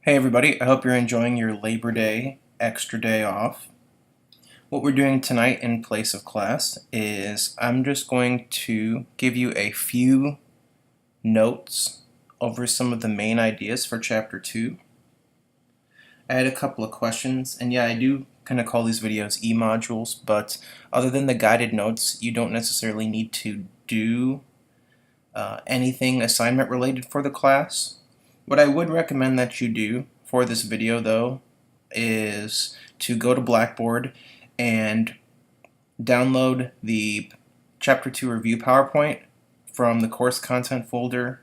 Hey everybody, I hope you're enjoying your Labor Day extra day off. What we're doing tonight in place of class is I'm just going to give you a few notes over some of the main ideas for Chapter 2. I had a couple of questions, and yeah, I do kind of call these videos e-modules, but other than the guided notes, you don't necessarily need to do anything assignment related for the class. What I would recommend that you do for this video though is to go to Blackboard and download the Chapter 2 Review PowerPoint from the course content folder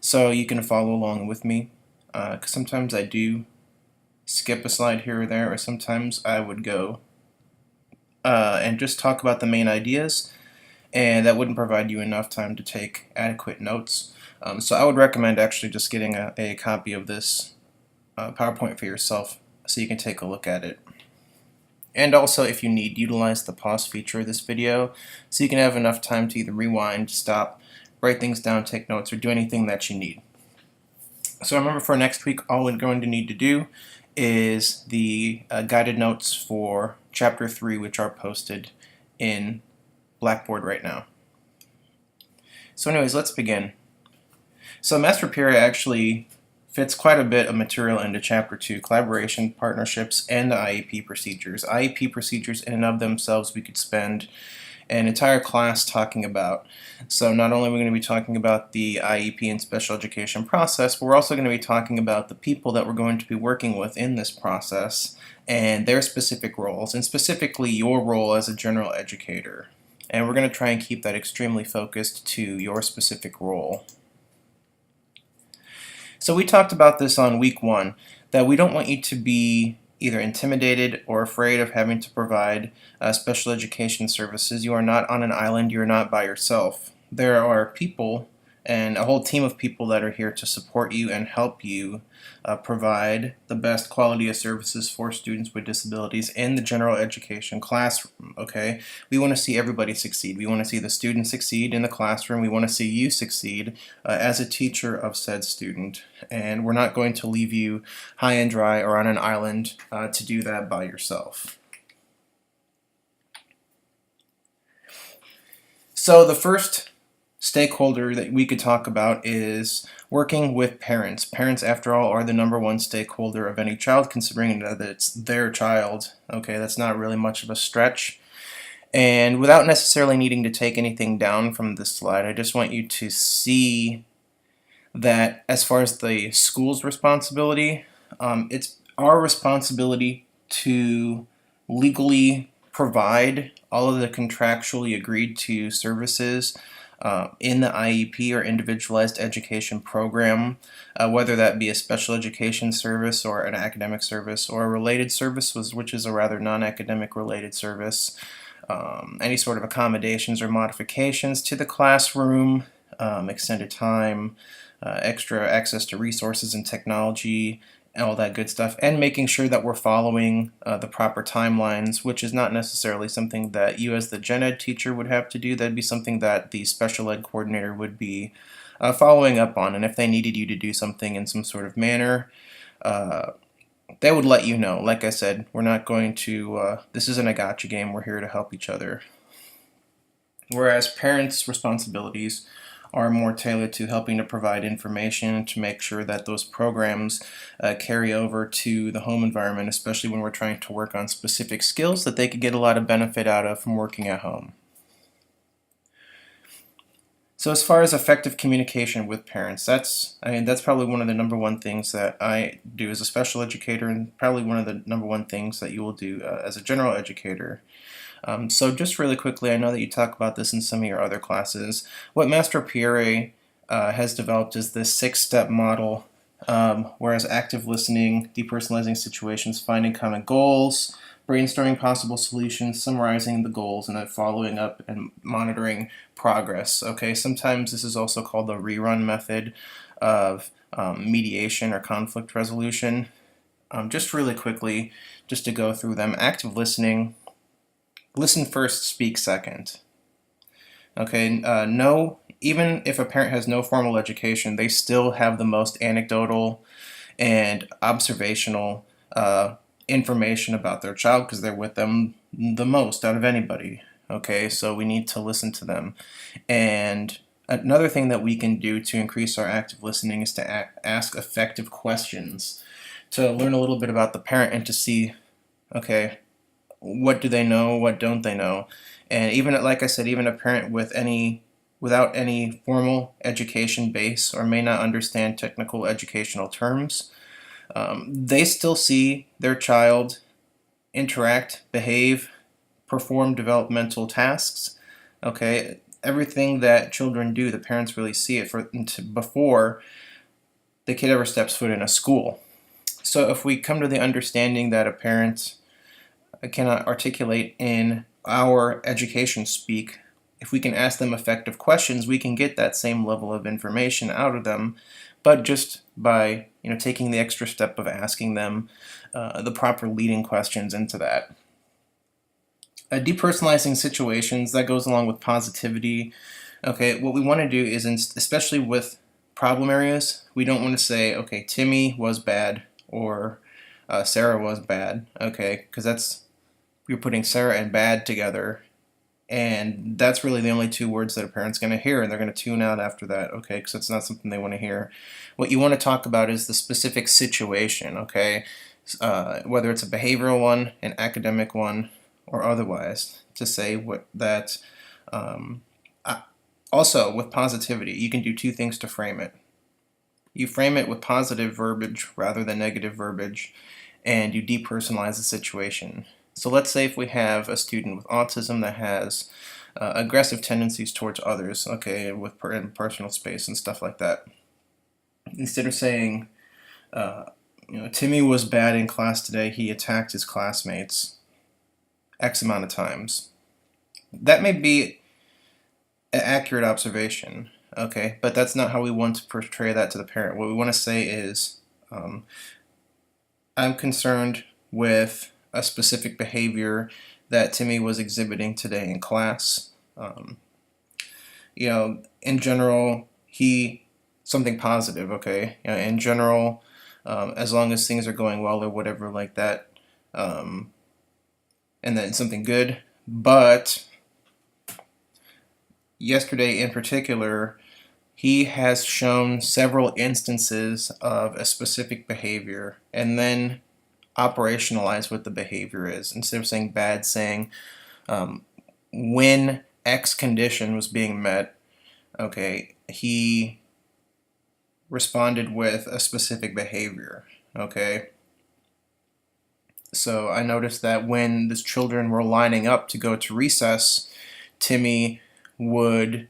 so you can follow along with me, because sometimes I do skip a slide here or there, or sometimes I would go and just talk about the main ideas, and that wouldn't provide you enough time to take adequate notes. So I would recommend actually just getting a copy of this PowerPoint for yourself so you can take a look at it. And also, if you need, utilize the pause feature of this video so you can have enough time to either rewind, stop, write things down, take notes, or do anything that you need. So remember, for next week, all we're going to need to do is the guided notes for Chapter 3, which are posted in Blackboard right now. So anyways, let's begin. So Master Peer actually fits quite a bit of material into Chapter 2, collaboration, partnerships, and the IEP procedures. IEP procedures in and of themselves we could spend an entire class talking about. So not only are we going to be talking about the IEP and special education process, but we're also going to be talking about the people that we're going to be working with in this process and their specific roles, and specifically your role as a general educator. And we're going to try and keep that extremely focused to your specific role. So we talked about this on week 1, that we don't want you to be either intimidated or afraid of having to provide special education services. You are not on an island, you're not by yourself. There are people and a whole team of people that are here to support you and help you provide the best quality of services for students with disabilities in the general education classroom. Okay, we want to see everybody succeed. We want to see the student succeed in the classroom. We want to see you succeed as a teacher of said student, and we're not going to leave you high and dry or on an island to do that by yourself. So the first stakeholder that we could talk about is working with parents. Parents, after all, are the #1 stakeholder of any child, considering that it's their child. Okay, that's not really much of a stretch. And without necessarily needing to take anything down from this slide, I just want you to see that as far as the school's responsibility, it's our responsibility to legally provide all of the contractually agreed to services in the IEP or individualized education program, whether that be a special education service or an academic service or a related service, which is a rather non-academic related service. Any sort of accommodations or modifications to the classroom, extended time, extra access to resources and technology, and all that good stuff, and making sure that we're following the proper timelines, which is not necessarily something that you as the gen ed teacher would have to do. That'd be something that the special ed coordinator would be following up on, and if they needed you to do something in some sort of manner, they would let you know. Like I said, we're not going to, this isn't a gotcha game, we're here to help each other. Whereas parents' responsibilities are more tailored to helping to provide information to make sure that those programs carry over to the home environment, especially when we're trying to work on specific skills that they could get a lot of benefit out of from working at home. So as far as effective communication with parents, that's probably one of the #1 things that I do as a special educator, and probably one of the #1 things that you will do as a general educator. So just really quickly, I know that you talk about this in some of your other classes. What Master Pierre has developed is this 6-step model, whereas active listening, depersonalizing situations, finding common goals, brainstorming possible solutions, summarizing the goals, and then following up and monitoring progress. Okay, sometimes this is also called the rerun method of mediation or conflict resolution. Just really quickly, just to go through them. Active listening: listen first, speak second. Okay, no, even if a parent has no formal education, they still have the most anecdotal and observational information about their child, because they're with them the most out of anybody. Okay, so we need to listen to them. And another thing that we can do to increase our active listening is to ask effective questions, to learn a little bit about the parent and to see, okay, what do they know, what don't they know. And even, like I said, even a parent without any formal education base or may not understand technical educational terms, they still see their child interact, behave, perform developmental tasks. Okay, everything that children do, the parents really see it before the kid ever steps foot in a school. So if we come to the understanding that a parent cannot articulate in our education speak, if we can ask them effective questions, we can get that same level of information out of them, but just by taking the extra step of asking them the proper leading questions into that. Depersonalizing situations, that goes along with positivity. Okay, what we want to do is, especially with problem areas, we don't want to say, okay, Timmy was bad or Sarah was bad, okay, because you're putting Sarah and bad together, and that's really the only two words that a parent's going to hear, and they're going to tune out after that, okay, because it's not something they want to hear. What you want to talk about is the specific situation, okay, whether it's a behavioral one, an academic one, or otherwise, to say that. Also, with positivity, you can do two things to frame it. You frame it with positive verbiage rather than negative verbiage, and you depersonalize the situation. So let's say if we have a student with autism that has aggressive tendencies towards others, okay, in personal space and stuff like that. Instead of saying, Timmy was bad in class today, he attacked his classmates X amount of times. That may be an accurate observation, okay, but that's not how we want to portray that to the parent. What we want to say is, I'm concerned with a specific behavior that Timmy was exhibiting today in class. In general, something positive, okay? In general, as long as things are going well or whatever like that, and then something good. But yesterday in particular, he has shown several instances of a specific behavior and then operationalize what the behavior is. Instead of saying bad, saying when X condition was being met, okay, he responded with a specific behavior, okay? So I noticed that when the children were lining up to go to recess, Timmy would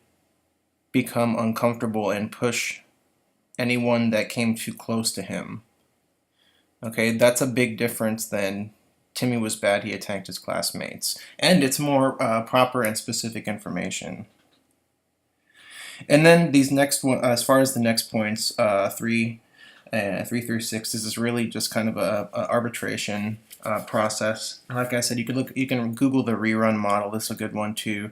become uncomfortable and push anyone that came too close to him. Okay, that's a big difference than Timmy was bad, he attacked his classmates. And it's more proper and specific information. And then these next one, as far as the next points, 3 through 6, this is really just kind of a arbitration process. Like I said, you can Google the rerun model. This is a good one too.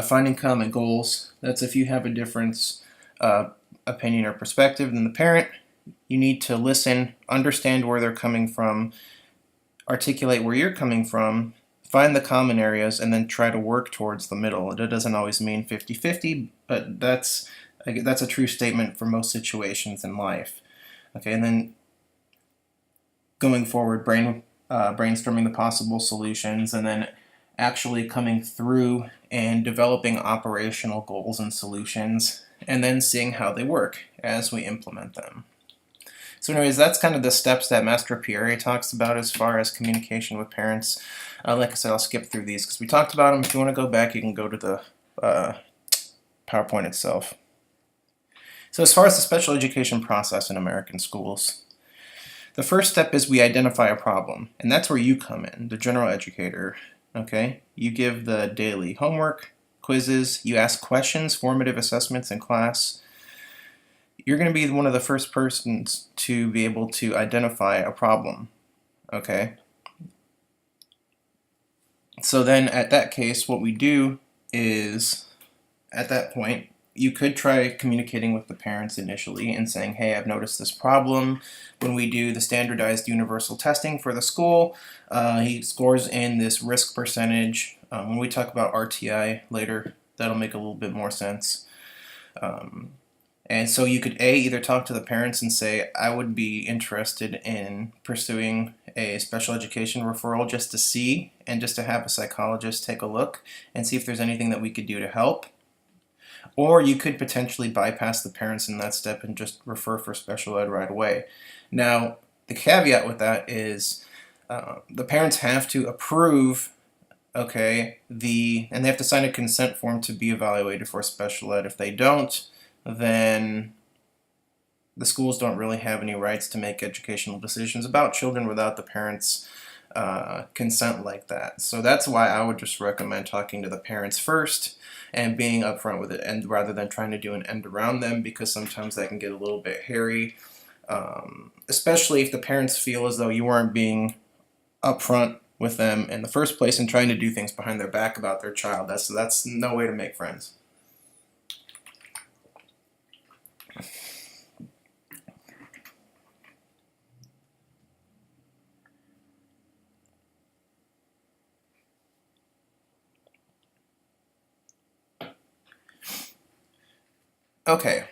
Finding common goals. That's if you have a different opinion or perspective than the parent. You need to listen, understand where they're coming from, articulate where you're coming from, find the common areas, and then try to work towards the middle. It doesn't always mean 50-50, but that's a true statement for most situations in life. Okay, and then going forward, brainstorming the possible solutions, and then actually coming through and developing operational goals and solutions, and then seeing how they work as we implement them. So anyways, that's kind of the steps that Master Pierre talks about as far as communication with parents. Like I said, I'll skip through these because we talked about them. If you want to go back, you can go to the PowerPoint itself. So as far as the special education process in American schools, the first step is we identify a problem, and that's where you come in, the general educator. Okay, you give the daily homework, quizzes, you ask questions, formative assessments in class. You're going to be one of the first persons to be able to identify a problem, okay? So then at that case, what we do is, at that point, you could try communicating with the parents initially and saying, hey, I've noticed this problem. When we do the standardized universal testing for the school, he scores in this risk percentage. When we talk about RTI later, that'll make a little bit more sense. And so you could either talk to the parents and say, I would be interested in pursuing a special education referral just to see, and just to have a psychologist take a look and see if there's anything that we could do to help. Or you could potentially bypass the parents in that step and just refer for special ed right away. Now, the caveat with that is the parents have to approve, okay, and they have to sign a consent form to be evaluated for special ed. If they don't, then the schools don't really have any rights to make educational decisions about children without the parents' consent like that. So that's why I would just recommend talking to the parents first and being upfront with it, and rather than trying to do an end around them, because sometimes that can get a little bit hairy, especially if the parents feel as though you weren't being upfront with them in the first place and trying to do things behind their back about their child. That's no way to make friends. Okay,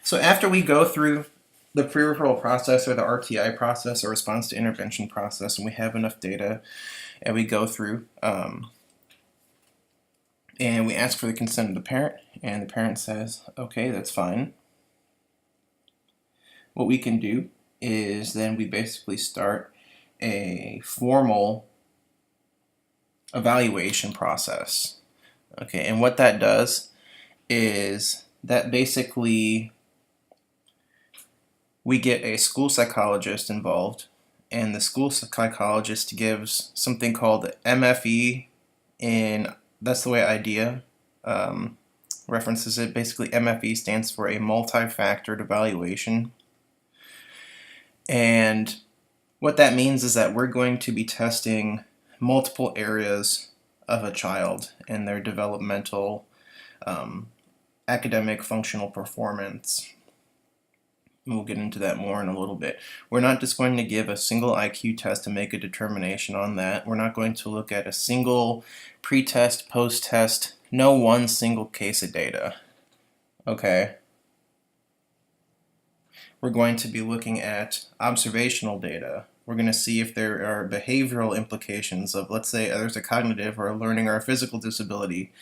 so after we go through the pre-referral process, or the RTI process, or response to intervention process, and we have enough data, and we go through and we ask for the consent of the parent, and the parent says, okay, that's fine. What we can do is then we basically start a formal evaluation process. Okay, and what that does is that basically we get a school psychologist involved, and the school psychologist gives something called MFE, and that's the way IDEA references it. Basically, MFE stands for a multi-factored evaluation. And what that means is that we're going to be testing multiple areas of a child and their developmental, academic, functional performance. And we'll get into that more in a little bit. We're not just going to give a single IQ test and make a determination on that. We're not going to look at a single pre-test, post-test, no one single case of data. Okay? We're going to be looking at observational data. We're going to see if there are behavioral implications of, let's say, there's a cognitive or a learning or a physical disability.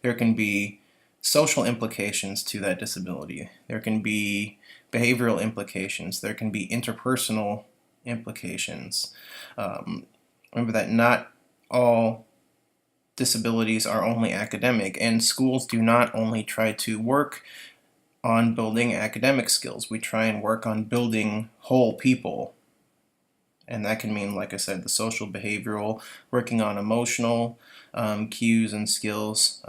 There can be social implications to that disability. There can be behavioral implications. There can be interpersonal implications. Remember that not all disabilities are only academic, and schools do not only try to work on building academic skills. We try and work on building whole people. And that can mean, like I said, the social, behavioral, working on emotional cues and skills.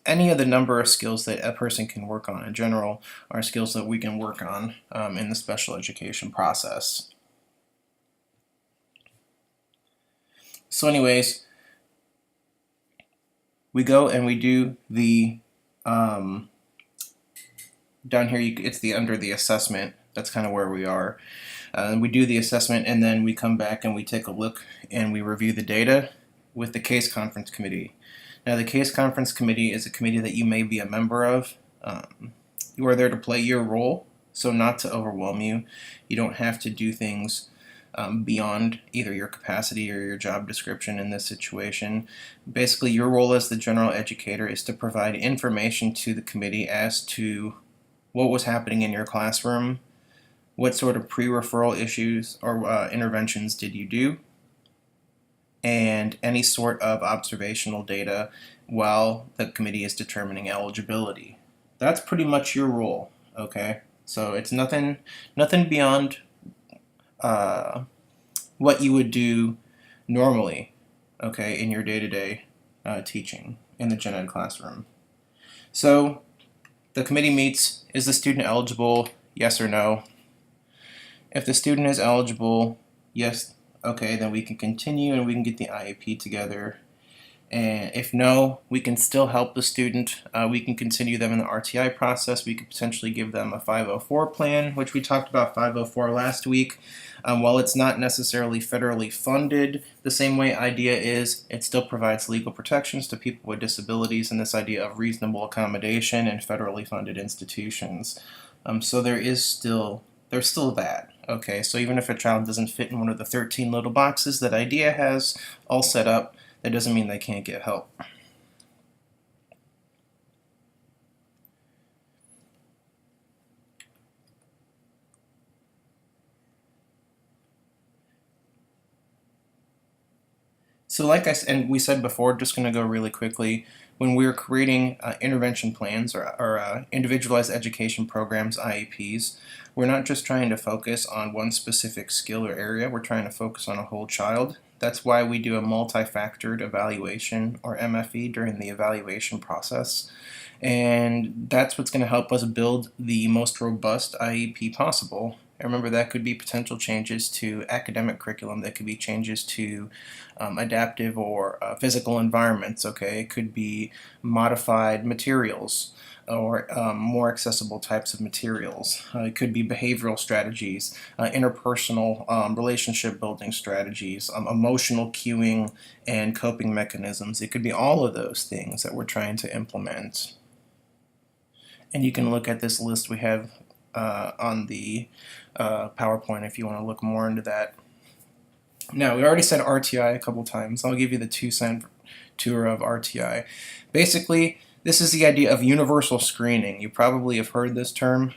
Any of the number of skills that a person can work on in general are skills that we can work on in the special education process. So anyways, we go and we do the, down here it's the under the assessment. That's kind of where we are. We do the assessment, and then we come back and we take a look and we review the data with the case conference committee. Now, the case conference committee is a committee that you may be a member of. You are there to play your role, so not to overwhelm you. You don't have to do things beyond either your capacity or your job description in this situation. Basically, your role as the general educator is to provide information to the committee as to what was happening in your classroom, what sort of pre-referral issues or interventions did you do, and any sort of observational data while the committee is determining eligibility. That's pretty much your role, okay? So it's nothing beyond what you would do normally, okay, in your day-to-day teaching in the gen ed classroom. So the committee meets. Is the student eligible? Yes or no? If the student is eligible, yes, okay, then we can continue and we can get the IEP together. And if no, we can still help the student. We can continue them in the RTI process. We could potentially give them a 504 plan, which we talked about 504 last week. While it's not necessarily federally funded the same way IDEA is, it still provides legal protections to people with disabilities and this idea of reasonable accommodation in federally funded institutions. So there's still that. Okay, so even if a child doesn't fit in one of the 13 little boxes that IDEA has all set up, that doesn't mean they can't get help. So like we said before, just going to go really quickly, when we're creating intervention plans or individualized education programs, IEPs, we're not just trying to focus on one specific skill or area, we're trying to focus on a whole child. That's why we do a multi-factored evaluation, or MFE, during the evaluation process. And that's what's going to help us build the most robust IEP possible. And remember, that could be potential changes to academic curriculum, that could be changes to adaptive or physical environments, okay? It could be modified materials or more accessible types of materials. It could be behavioral strategies, interpersonal relationship building strategies, emotional cueing and coping mechanisms. It could be all of those things that we're trying to implement. And you can look at this list we have on the PowerPoint if you want to look more into that. Now, we already said RTI a couple times. I'll give you the 2-cent tour of RTI. Basically, this is the idea of universal screening. You probably have heard this term,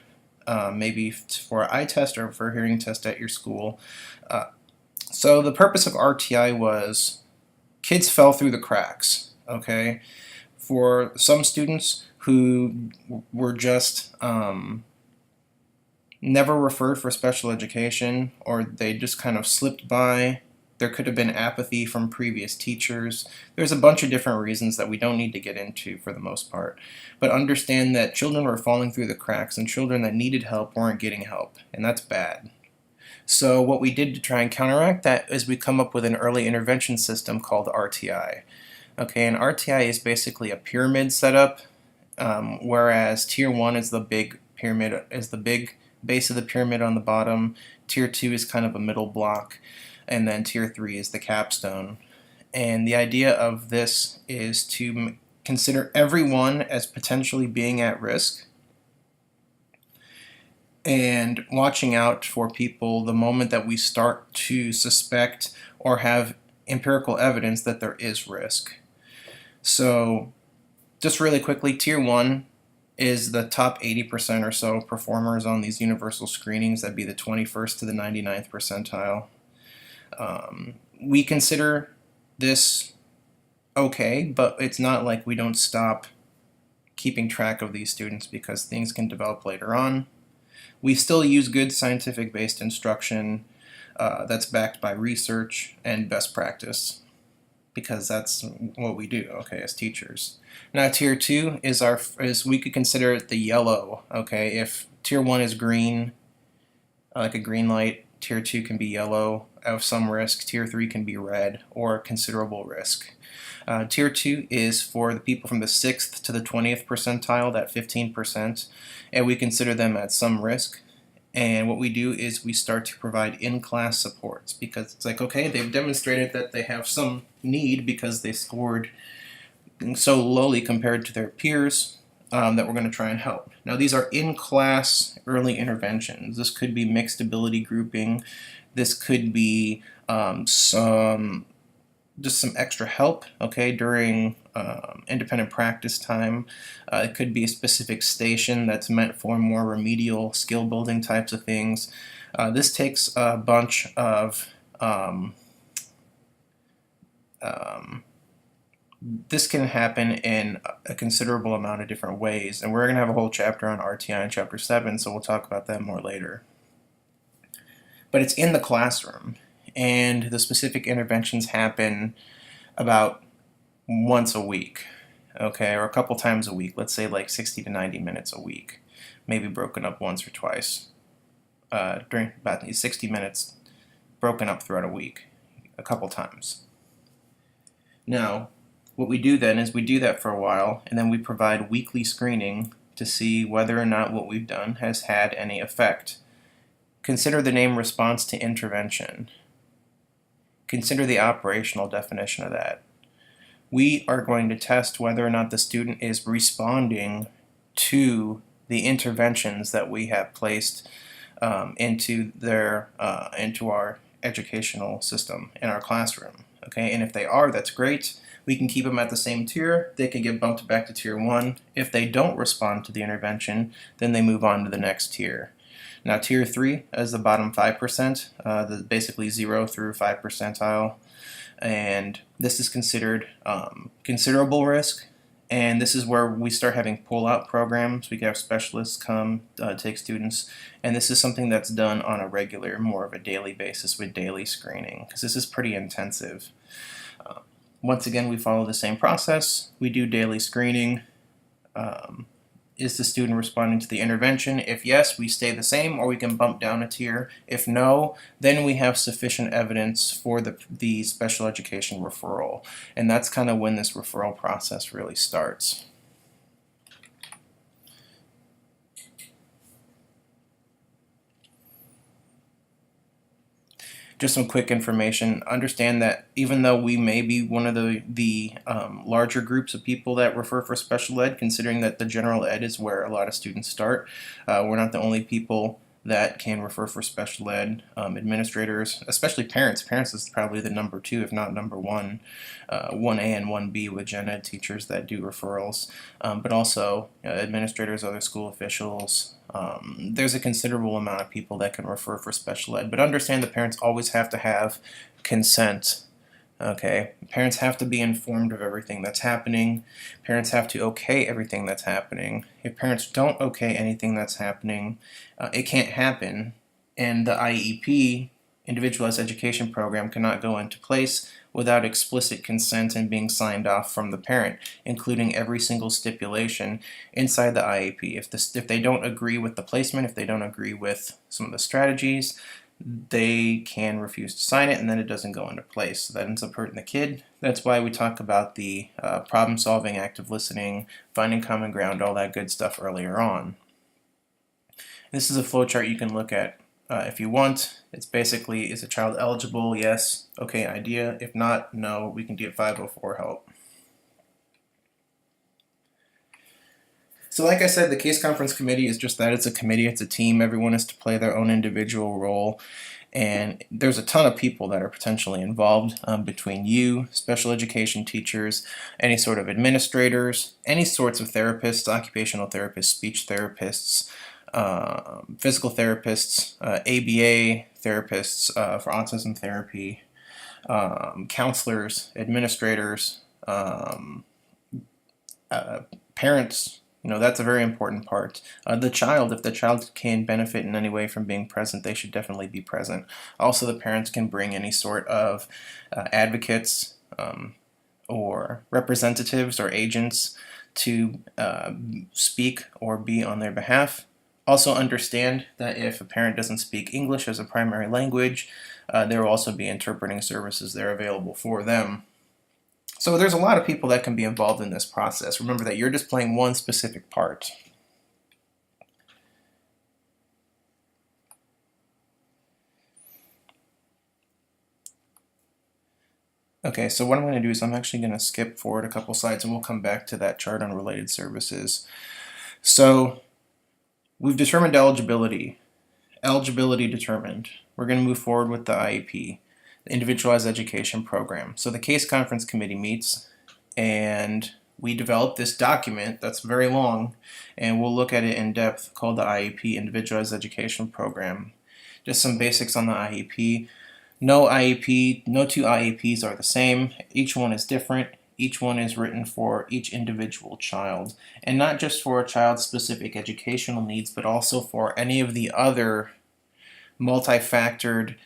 maybe for eye test or for hearing test at your school. So the purpose of RTI was kids fell through the cracks, okay? For some students who were just never referred for special education, or they just kind of slipped by. There could have been apathy from previous teachers. There's a bunch of different reasons that we don't need to get into for the most part. But understand that children were falling through the cracks, and children that needed help weren't getting help, and that's bad. So what we did to try and counteract that is we come up with an early intervention system called RTI. Okay, and RTI is basically a pyramid setup, whereas Tier 1 is the big pyramid, is the big base of the pyramid on the bottom. Tier 2 is kind of a middle block, and then Tier 3 is the capstone. And the idea of this is to consider everyone as potentially being at risk and watching out for people the moment that we start to suspect or have empirical evidence that there is risk. So just really quickly, Tier 1 is the top 80% or so performers on these universal screenings. That'd be the 21st to the 99th percentile. We consider this okay, but it's not like we don't stop keeping track of these students because things can develop later on. We still use good scientific-based instruction that's backed by research and best practice, because that's what we do, okay, as teachers. Now, Tier 2 is we could consider it the yellow, okay? If Tier 1 is green, like a green light, Tier 2 can be yellow of some risk, Tier 3 can be red or considerable risk. Tier 2 is for the people from the 6th to the 20th percentile, that 15%, and we consider them at some risk. And what we do is we start to provide in-class supports, because it's like, okay, they've demonstrated that they have some need because they scored so lowly compared to their peers, that we're going to try and help. Now, these are in-class early interventions. This could be mixed ability grouping. This could be some extra help, okay, during independent practice time. It could be a specific station that's meant for more remedial skill building types of things. This takes a bunch of this can happen in a considerable amount of different ways, and we're going to have a whole chapter on RTI in Chapter 7, so we'll talk about that more later. But it's in the classroom, and the specific interventions happen about once a week, okay, or a couple times a week. Let's say like 60 to 90 minutes a week, maybe broken up once or twice, during about 60 minutes broken up throughout a week, a couple times. Now, What we do then is we do that for a while, and then we provide weekly screening to see whether or not what we've done has had any effect. Consider the name response to intervention. Consider the operational definition of that. We are going to test whether or not the student is responding to the interventions that we have placed into our educational system in our classroom. Okay, and if they are, that's great. We can keep them at the same tier. They can get bumped back to tier 1. If they don't respond to the intervention, then they move on to the next tier. Now, tier 3 is the bottom 5%, basically 0 through 5 percentile, and this is considered considerable risk. And this is where we start having pull-out programs. We have specialists come take students, and this is something that's done on a regular, more of a daily basis with daily screening, because this is pretty intensive. Once again, we follow the same process. We do daily screening. Is the student responding to the intervention? If yes, we stay the same, or we can bump down a tier. If no, then we have sufficient evidence for the special education referral. And that's kind of when this referral process really starts. Just some quick information. Understand that even though we may be one of the larger groups of people that refer for special ed, considering that the general ed is where a lot of students start, we're not the only people that can refer for special ed. Administrators, especially parents. Parents is probably the number 2, if not number 1, 1A and 1B with gen ed teachers that do referrals, but also administrators, other school officials. There's a considerable amount of people that can refer for special ed, but understand that parents always have to have consent. Okay, parents have to be informed of everything that's happening. Parents have to okay everything that's happening. If parents don't okay anything that's happening, it can't happen, and the IEP, Individualized Education Program, cannot go into place without explicit consent and being signed off from the parent, including every single stipulation inside the IEP. If they don't agree with the placement, if they don't agree with some of the strategies, they can refuse to sign it, and then it doesn't go into place. So that ends up hurting the kid. That's why we talk about the problem solving, active listening, finding common ground, all that good stuff earlier on. This is a flowchart you can look at if you want. It's basically, is a child eligible? Yes. Okay, idea. If not, no. We can get 504 help. So like I said, the case conference committee is just that. It's a committee, it's a team. Everyone is to play their own individual role. And there's a ton of people that are potentially involved between you, special education teachers, any sort of administrators, any sorts of therapists, occupational therapists, speech therapists, physical therapists, ABA therapists for autism therapy, counselors, administrators, parents. That's a very important part. The child, if the child can benefit in any way from being present, they should definitely be present. Also, the parents can bring any sort of advocates or representatives or agents to speak or be on their behalf. Also understand that if a parent doesn't speak English as a primary language, there will also be interpreting services there available for them. So there's a lot of people that can be involved in this process. Remember that you're just playing one specific part. Okay, so what I'm going to do is I'm actually going to skip forward a couple slides and we'll come back to that chart on related services. So we've determined eligibility. Eligibility determined. We're going to move forward with the IEP, the Individualized Education Program. So the case conference committee meets and we develop this document that's very long, and we'll look at it in depth, called the IEP, Individualized Education Program. Just some basics on the IEP. No IEP, no two IEPs are the same. Each one is different. Each one is written for each individual child, and not just for a child's specific educational needs, but also for any of the other multi-factored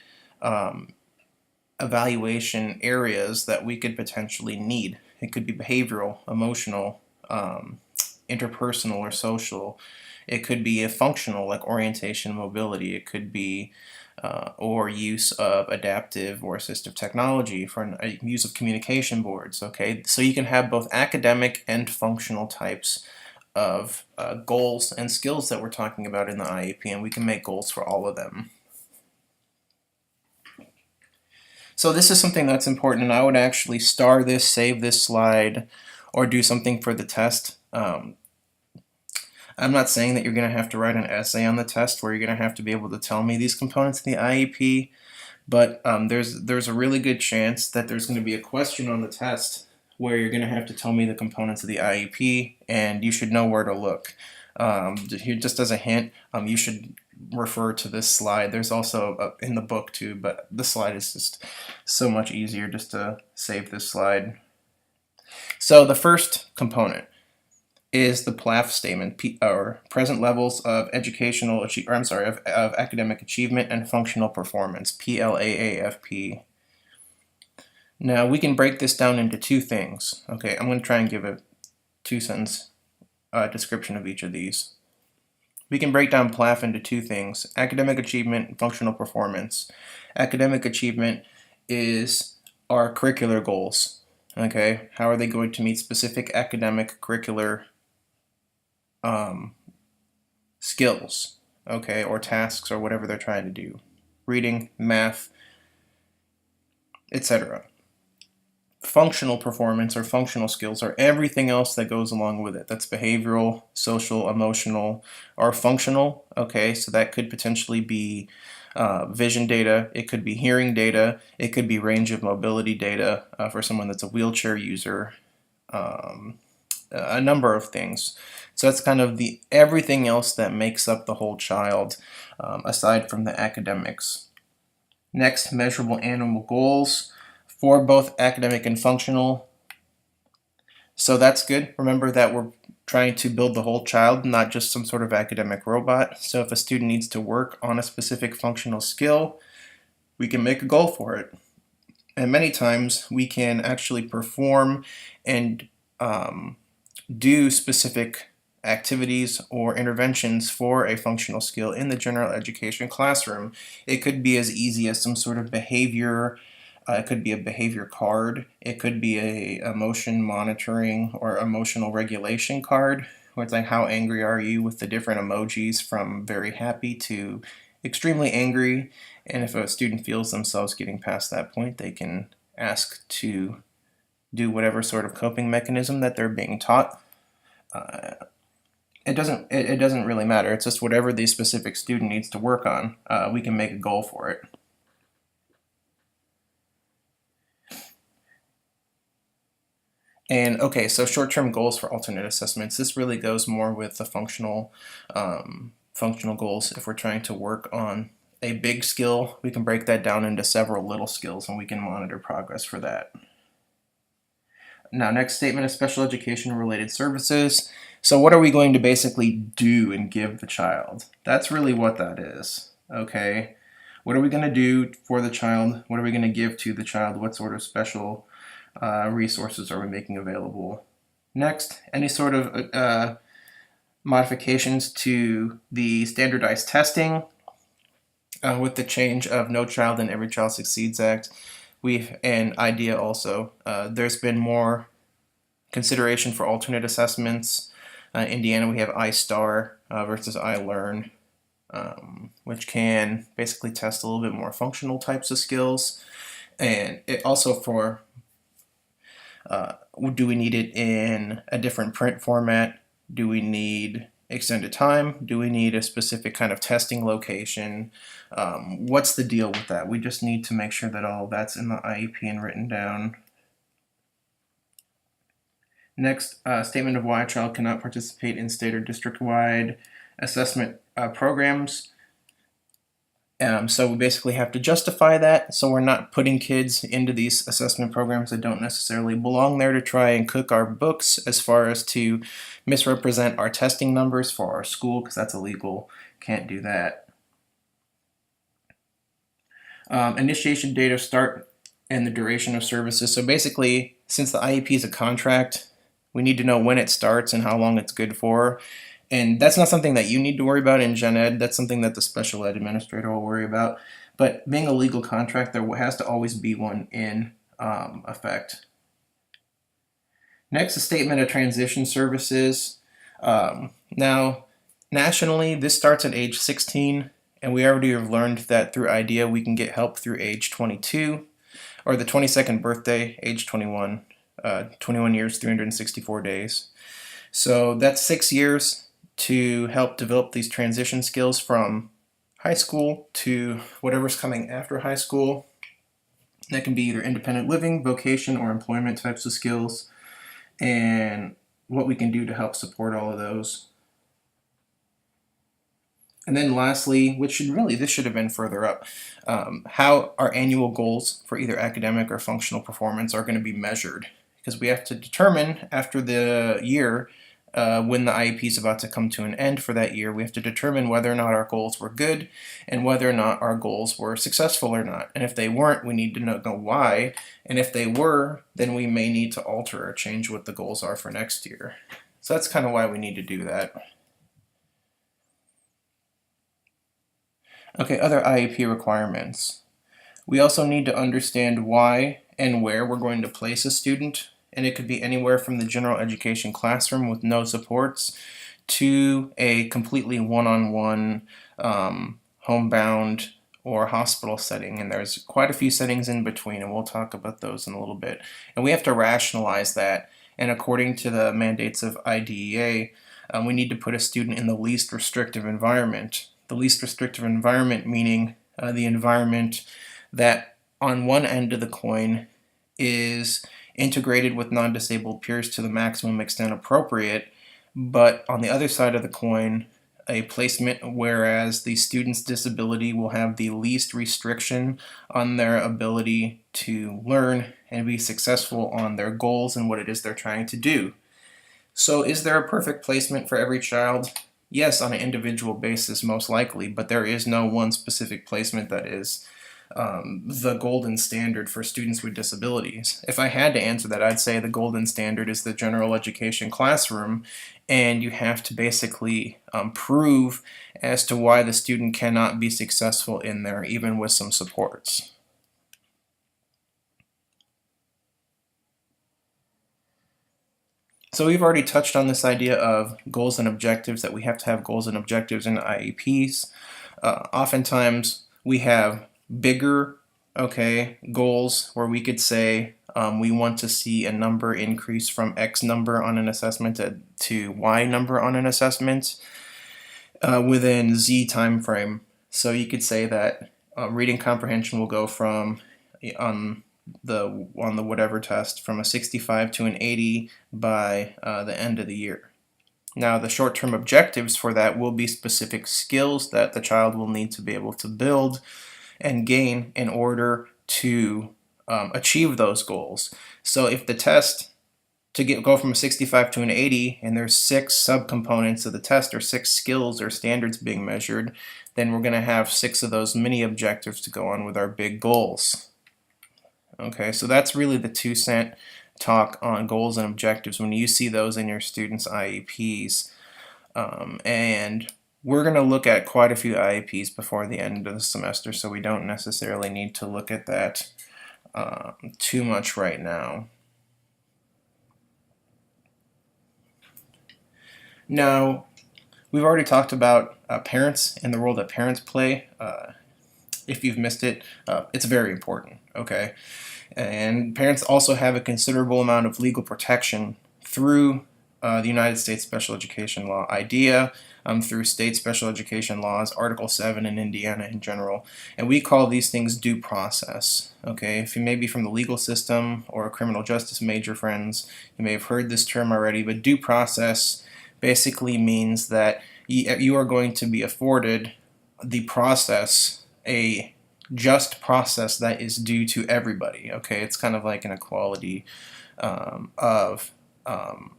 evaluation areas that we could potentially need. It could be behavioral, emotional, interpersonal, or social. It could be a functional, like orientation, mobility. It could be or use of adaptive or assistive technology for use of communication boards. Okay, so you can have both academic and functional types of goals and skills that we're talking about in the IEP, and we can make goals for all of them. So this is something that's important, and I would actually star this, save this slide, or do something for the test. I'm not saying that you're going to have to write an essay on the test where you're going to have to be able to tell me these components of the IEP, but there's a really good chance that there's going to be a question on the test where you're going to have to tell me the components of the IEP, and you should know where to look. Here, just as a hint, you should refer to this slide. There's also in the book too, but the slide is just so much easier just to save this slide. So the first component is the PLAF statement, or present levels of educational, of academic achievement and functional performance, PLAAFP. Now we can break this down into two things. Okay, I'm going to try and give a two-sentence description of each of these. We can break down PLAF into two things: academic achievement and functional performance. Academic achievement is our curricular goals. Okay, how are they going to meet specific academic curricular skills, okay, or tasks, or whatever they're trying to do, reading, math, etc. Functional performance or functional skills are everything else that goes along with it. That's behavioral, social, emotional, or functional. Okay, so that could potentially be vision data, it could be hearing data, it could be range of mobility data for someone that's a wheelchair user, a number of things. So that's kind of the everything else that makes up the whole child, aside from the academics. Next, measurable annual goals for both academic and functional. So that's good. Remember that we're trying to build the whole child, not just some sort of academic robot. So if a student needs to work on a specific functional skill, we can make a goal for it. And many times we can actually perform and do specific activities or interventions for a functional skill in the general education classroom. It could be as easy as some sort of behavior. It could be a behavior card. It could be a emotion monitoring or emotional regulation card, where it's like, how angry are you, with the different emojis from very happy to extremely angry. And if a student feels themselves getting past that point, they can ask to do whatever sort of coping mechanism that they're being taught. It doesn't really matter. It's just whatever the specific student needs to work on, we can make a goal for it. And okay, so short-term goals for alternate assessments. This really goes more with the functional goals. If we're trying to work on a big skill, we can break that down into several little skills, and we can monitor progress for that. Now, next statement is special education related services. So what are we going to basically do and give the child? That's really what that is, okay? What are we going to do for the child? What are we going to give to the child? What sort of special resources are we making available? Next, any sort of modifications to the standardized testing with the change of No Child and Every Child Succeeds Act. We've an idea also. There's been more consideration for alternate assessments. Indiana, we have iStar versus iLearn, which can basically test a little bit more functional types of skills. And it also for do we need it in a different print format? Do we need extended time? Do we need a specific kind of testing location? What's the deal with that? We just need to make sure that all that's in the IEP and written down. Next, statement of why a child cannot participate in state or district-wide assessment programs. So we basically have to justify that, so we're not putting kids into these assessment programs that don't necessarily belong there to try and cook our books, as far as to misrepresent our testing numbers for our school, because that's illegal. Can't do that. Initiation date of start and the duration of services. So basically, since the IEP is a contract, we need to know when it starts and how long it's good for. And that's not something that you need to worry about in gen ed. That's something that the special ed administrator will worry about. But being a legal contract, there has to always be one in effect. Next, a statement of transition services. Now, nationally, this starts at age 16, and we already have learned that through IDEA we can get help through age 22, or the 22nd birthday, age 21, 21 years, 364 days. So that's 6 years to help develop these transition skills from high school to whatever's coming after high school. That can be either independent living, vocation, or employment types of skills, and what we can do to help support all of those. And then lastly, this should have been further up, how our annual goals for either academic or functional performance are going to be measured. Because we have to determine after the year, when the IEP is about to come to an end for that year, we have to determine whether or not our goals were good and whether or not our goals were successful or not. And if they weren't, we need to know why. And if they were, then we may need to alter or change what the goals are for next year. So that's kind of why we need to do that. Okay, other IEP requirements. We also need to understand why and where we're going to place a student, and it could be anywhere from the general education classroom with no supports to a completely one-on-one homebound or hospital setting, and there's quite a few settings in between, and we'll talk about those in a little bit. And we have to rationalize that, and according to the mandates of IDEA, we need to put a student in the least restrictive environment. The least restrictive environment meaning the environment that on one end of the coin is integrated with non-disabled peers to the maximum extent appropriate, but on the other side of the coin, a placement whereas the student's disability will have the least restriction on their ability to learn and be successful on their goals and what it is they're trying to do. So is there a perfect placement for every child? Yes, on an individual basis, most likely, but there is no one specific placement that is the golden standard for students with disabilities. If I had to answer that, I'd say the golden standard is the general education classroom, and you have to basically prove as to why the student cannot be successful in there, even with some supports. So we've already touched on this idea of goals and objectives, that we have to have goals and objectives in IEPs. Oftentimes we have bigger goals where we could say we want to see a number increase from X number on an assessment to Y number on an assessment within Z time frame. So you could say that reading comprehension will go from on the whatever test from a 65 to an 80 by the end of the year. Now the short-term objectives for that will be specific skills that the child will need to be able to build and gain in order to achieve those goals. So if the test go from a 65 to an 80 and there's 6 subcomponents of the test or 6 skills or standards being measured, then we're going to have 6 of those mini objectives to go on with our big goals. Okay, so that's really the 2-cent talk on goals and objectives when you see those in your students' IEPs. And we're going to look at quite a few IEPs before the end of the semester, so we don't necessarily need to look at that too much right now. Now, we've already talked about parents and the role that parents play. If you've missed it, it's very important, okay? And parents also have a considerable amount of legal protection through the United States Special Education Law, IDEA, through state special education laws, Article 7 in Indiana in general. And we call these things due process, okay? If you may be from the legal system or a criminal justice major, friends, you may have heard this term already, but due process basically means that you are going to be afforded the process, a just process that is due to everybody. Okay, it's kind of like an equality of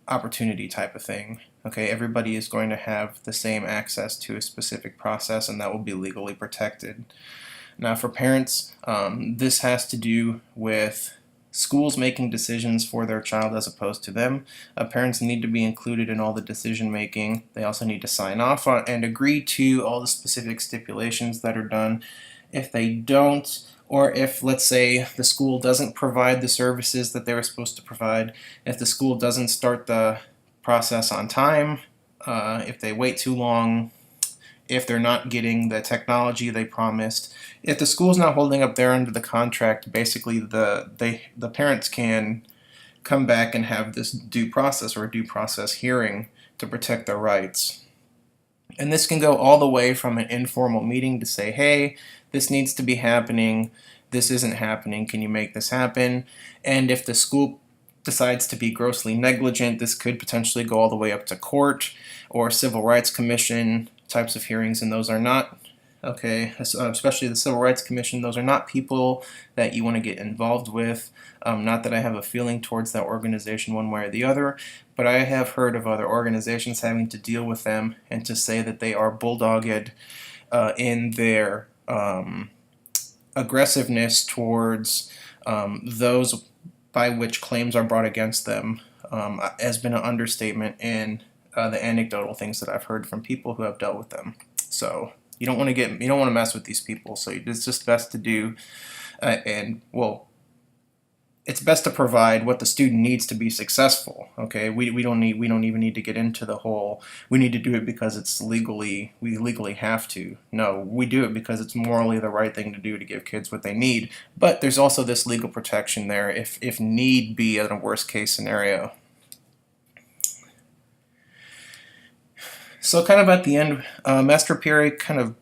opportunity type of thing. Okay, everybody is going to have the same access to a specific process, and that will be legally protected. Now, for parents, this has to do with schools making decisions for their child as opposed to them. Parents need to be included in all the decision making. They also need to sign off on and agree to all the specific stipulations that are done. If they don't, or if, let's say, the school doesn't provide the services that they were supposed to provide, if the school doesn't start the process on time, if they wait too long, if they're not getting the technology they promised, if the school's not holding up their end of the contract, basically the parents can come back and have this due process or a due process hearing to protect their rights. And this can go all the way from an informal meeting to say, hey, this needs to be happening, this isn't happening, can you make this happen? And if the school decides to be grossly negligent, this could potentially go all the way up to court or civil rights commission types of hearings, and those are not, okay, especially the Civil Rights Commission, those are not people that you want to get involved with. Not that I have a feeling towards that organization one way or the other, but I have heard of other organizations having to deal with them and to say that they are bulldogged in their aggressiveness towards those by which claims are brought against them has been an understatement in the anecdotal things that I've heard from people who have dealt with them. So you don't want to mess with these people. So it's just best to do, it's best to provide what the student needs to be successful. Okay, we don't even need to get into the whole we need to do it because we legally have to. No, we do it because it's morally the right thing to do to give kids what they need. But there's also this legal protection there if need be in a worst case scenario. So kind of at the end, Master Perry kind of,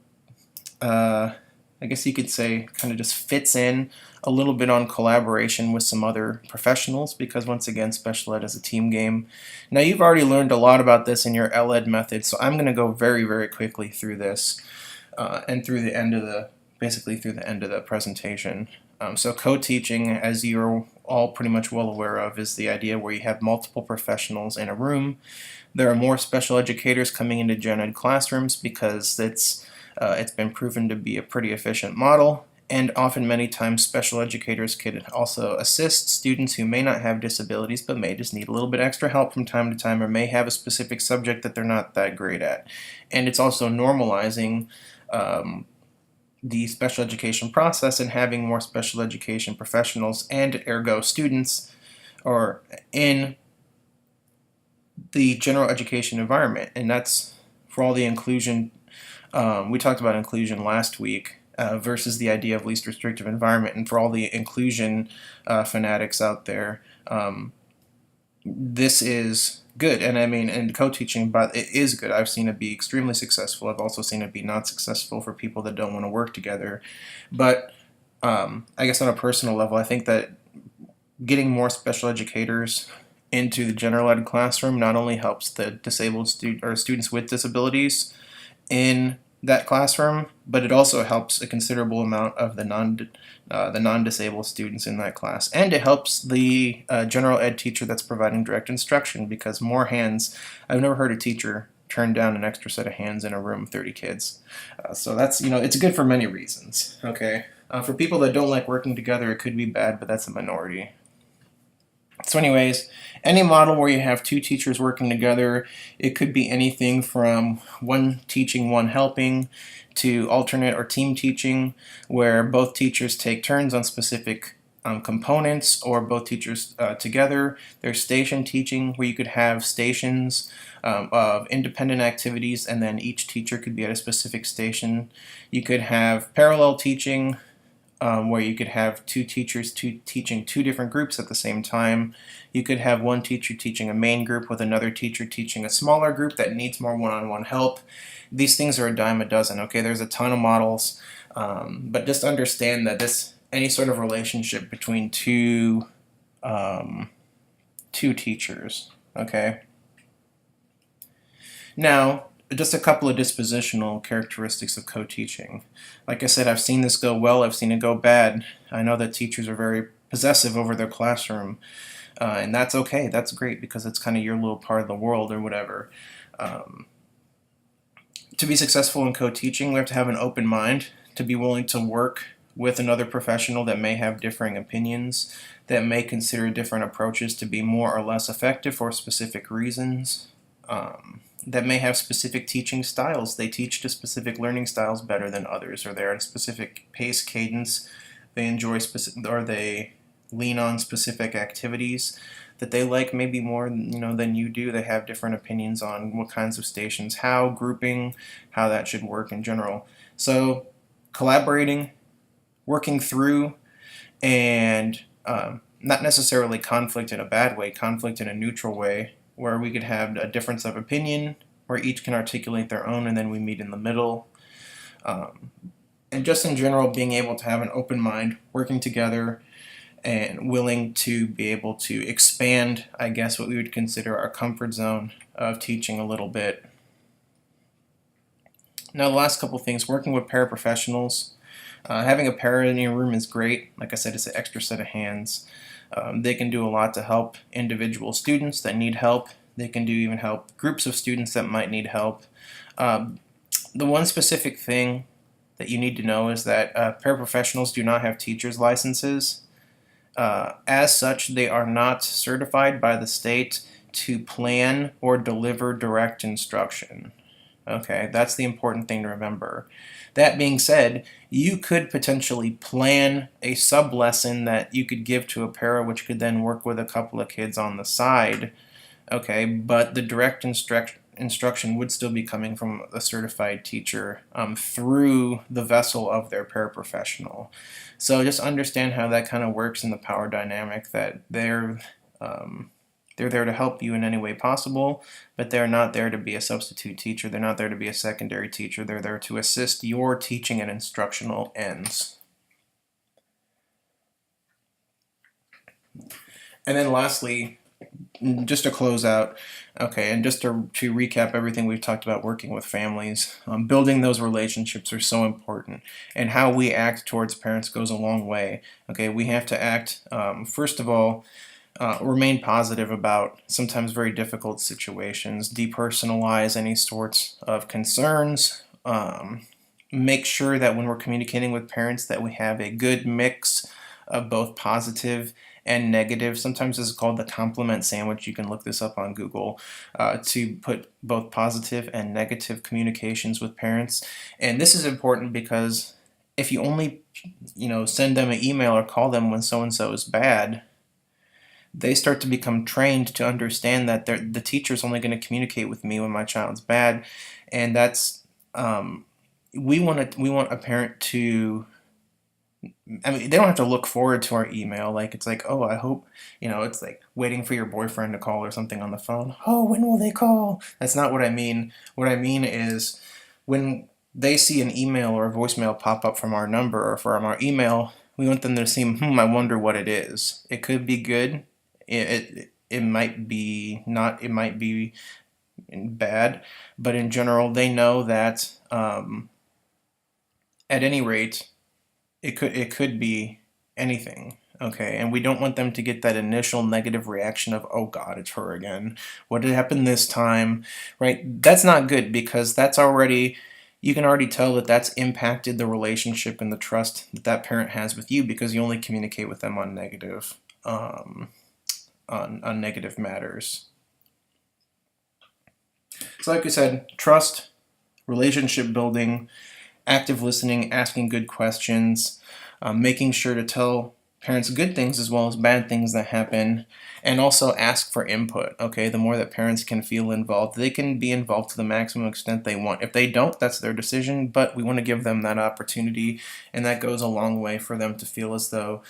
I guess you could say, kind of just fits in a little bit on collaboration with some other professionals because, once again, special ed is a team game. Now, you've already learned a lot about this in your LED method, so I'm going to go very, very quickly through this and through the end of the presentation. So co-teaching, as you're all pretty much well aware of, is the idea where you have multiple professionals in a room. There are more special educators coming into gen ed classrooms because it's been proven to be a pretty efficient model, and often many times special educators can also assist students who may not have disabilities but may just need a little bit extra help from time to time or may have a specific subject that they're not that great at. And it's also normalizing the special education process and having more special education professionals and ergo students or in the general education environment. And that's for all the inclusion. We talked about inclusion last week versus the idea of least restrictive environment, and for all the inclusion fanatics out there, this is good. And I mean, and co-teaching, but it is good. I've seen it be extremely successful. I've also seen it be not successful for people that don't want to work together. But I guess on a personal level, I think that getting more special educators into the general ed classroom not only helps the disabled students with disabilities in that classroom, but it also helps a considerable amount of the non-disabled students in that class, and it helps the general ed teacher that's providing direct instruction because more hands. I've never heard a teacher turn down an extra set of hands in a room of 30 kids. So that's it's good for many reasons. Okay, for people that don't like working together, it could be bad, but that's a minority. So anyways, any model where you have two teachers working together, it could be anything from one teaching, one helping, to alternate or team teaching, where both teachers take turns on specific components, or both teachers together. There's station teaching, where you could have stations of independent activities, and then each teacher could be at a specific station. You could have parallel teaching, where you could have two teachers teaching two different groups at the same time. You could have one teacher teaching a main group with another teacher teaching a smaller group that needs more one-on-one help. These things are a dime a dozen. Okay, there's a ton of models, but just understand that any sort of relationship between two teachers. Okay. Now, just a couple of dispositional characteristics of co-teaching. Like I said, I've seen this go well, I've seen it go bad. I know that teachers are very possessive over their classroom, and that's okay, that's great, because it's kind of your little part of the world or whatever. To be successful in co-teaching, we have to have an open mind, to be willing to work with another professional that may have differing opinions, that may consider different approaches to be more or less effective for specific reasons, that may have specific teaching styles. They teach to specific learning styles better than others, or they're at a specific pace, cadence. They enjoy specific, or they lean on specific activities that they like maybe more than you do. They have different opinions on what kinds of stations, how grouping, how that should work in general. So collaborating, working through, and not necessarily conflict in a bad way, conflict in a neutral way, where we could have a difference of opinion, where each can articulate their own, and then we meet in the middle. And just in general, being able to have an open mind, working together, and willing to be able to expand, I guess, what we would consider our comfort zone of teaching a little bit. Now, the last couple things, working with paraprofessionals. Having a para in your room is great. Like I said, it's an extra set of hands. They can do a lot to help individual students that need help. They can even help groups of students that might need help. The one specific thing that you need to know is that paraprofessionals do not have teacher's licenses. As such, they are not certified by the state to plan or deliver direct instruction. Okay, that's the important thing to remember. That being said, you could potentially plan a sub-lesson that you could give to a para, which could then work with a couple of kids on the side. Okay, but the direct instruction would still be coming from a certified teacher through the vessel of their paraprofessional. So just understand how that kind of works in the power dynamic, that they're there to help you in any way possible, but they're not there to be a substitute teacher. They're not there to be a secondary teacher. They're there to assist your teaching and instructional ends. And then lastly, just to close out, okay, and just to recap everything we've talked about working with families, building those relationships are so important, and how we act towards parents goes a long way. Okay, we have to act, first of all, remain positive about sometimes very difficult situations, depersonalize any sorts of concerns, make sure that when we're communicating with parents that we have a good mix of both positive and negative. Sometimes this is called the compliment sandwich. You can look this up on Google, to put both positive and negative communications with parents. And this is important because if you only send them an email or call them when so-and-so is bad, they start to become trained to understand that the teacher's only going to communicate with me when my child's bad. And that's we want a parent to, I mean, they don't have to look forward to our email. Like, it's like, oh, I hope, it's like waiting for your boyfriend to call or something on the phone. Oh, when will they call? That's not what I mean. What I mean is when they see an email or a voicemail pop up from our number or from our email, we want them to see, I wonder what it is. It could be good. It might be not, it might be bad, but in general, they know that at any rate, it could be anything, okay? And we don't want them to get that initial negative reaction of, oh God, it's her again. What did happen this time, right? That's not good, because that's already, you can already tell that that's impacted the relationship and the trust that that parent has with you, because you only communicate with them on negative, on negative matters. So like I said, trust, relationship building, active listening, asking good questions, making sure to tell parents good things as well as bad things that happen, and also ask for input. Okay, the more that parents can feel involved, they can be involved to the maximum extent they want. If they don't, that's their decision, but we want to give them that opportunity, and that goes a long way for them to feel as though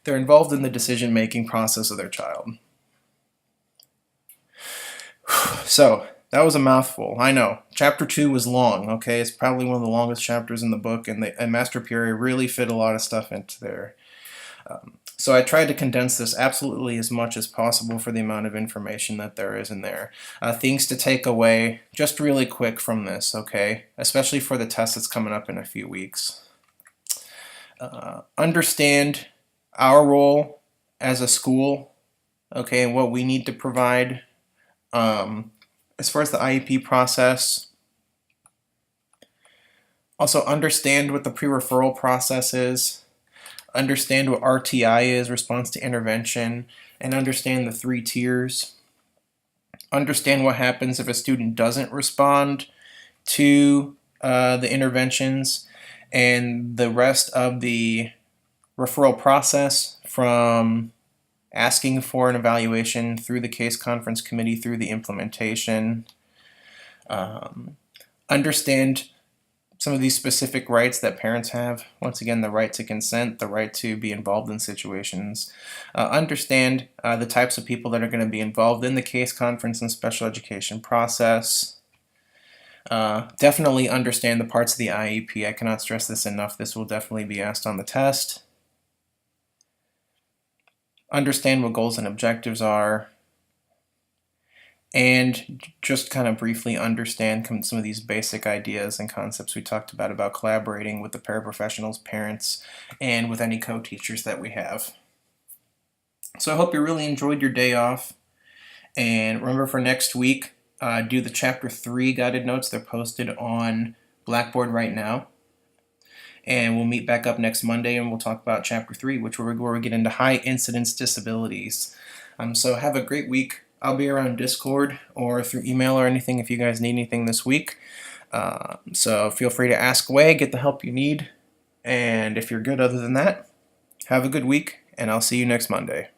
they're involved in the decision-making process of their child. So, that was a mouthful. I know. Chapter 2 was long, okay? It's probably one of the longest chapters in the book, and Master Peary really fit a lot of stuff into there. So I tried to condense this absolutely as much as possible for the amount of information that there is in there. Things to take away just really quick from this, okay? Especially for the test that's coming up in a few weeks. Understand our role as a school, okay, and what we need to provide. As far as the IEP process, also understand what the pre-referral process is. understand what RTI is, response to intervention, and understand the 3 tiers. Understand what happens if a student doesn't respond to the interventions, and the rest of the referral process from asking for an evaluation through the case conference committee through the implementation. Understand some of these specific rights that parents have. Once again, the right to consent, the right to be involved in situations. Understand the types of people that are going to be involved in the case conference and special education process. Definitely understand the parts of the IEP. I cannot stress this enough. This will definitely be asked on the test. Understand what goals and objectives are. And just kind of briefly understand some of these basic ideas and concepts we talked about collaborating with the paraprofessionals, parents, and with any co-teachers that we have. So I hope you really enjoyed your day off. And remember, for next week, do the Chapter 3 guided notes. They're posted on Blackboard right now. And we'll meet back up next Monday and we'll talk about Chapter 3, where we get into high incidence disabilities. So have a great week. I'll be around Discord or through email or anything if you guys need anything this week. So feel free to ask away, get the help you need. And if you're good other than that, have a good week, and I'll see you next Monday.